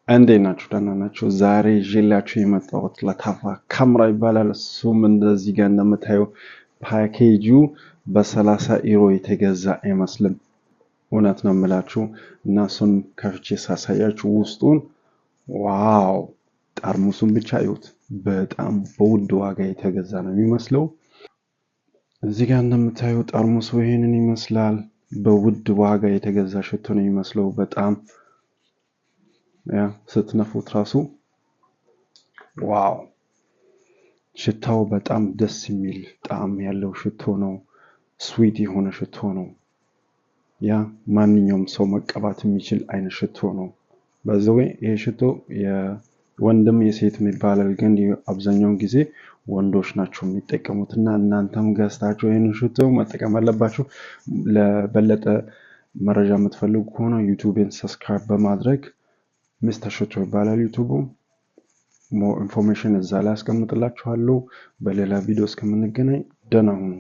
እንዴት ናችሁ? ደህና ናችሁ? ዛሬ ይዤላችሁ የመጣሁት ለታፋ ካምራ ይባላል። እሱም እንደዚህ ጋር እንደምታየው ፓኬጁ በ30 ዩሮ የተገዛ አይመስልም። እውነት ነው የምላችሁ እና እሱን ከፍቼ ሳሳያችሁ ውስጡን ዋው! ጠርሙሱን ብቻ እዩት። በጣም በውድ ዋጋ የተገዛ ነው የሚመስለው። እዚህ ጋር እንደምታየው ጠርሙሱ ይሄንን ይመስላል። በውድ ዋጋ የተገዛ ሽቶ ነው የሚመስለው። በጣም ስትነፉት ራሱ ዋው! ሽታው በጣም ደስ የሚል ጣዕም ያለው ሽቶ ነው። ስዊት የሆነ ሽቶ ነው። ማንኛውም ሰው መቀባት የሚችል አይነት ሽቶ ነው። በዛው ይሄ ሽቶ የወንድም የሴት የሚባለው ግን አብዛኛውን ጊዜ ወንዶች ናቸው የሚጠቀሙትና እናንተም ገዝታችሁ ይሄንን ሽቶ መጠቀም አለባችሁ። ለበለጠ መረጃ የምትፈልጉ ከሆነ ዩቲዩብን ሰብስክራይብ በማድረግ ሚስተር ሽቶ ይባላል ዩቲዩቡ። ሞር ኢንፎርሜሽን እዛ ላይ አስቀምጥላችኋለሁ። በሌላ ቪዲዮ እስከምንገናኝ ደህና ሁኑ።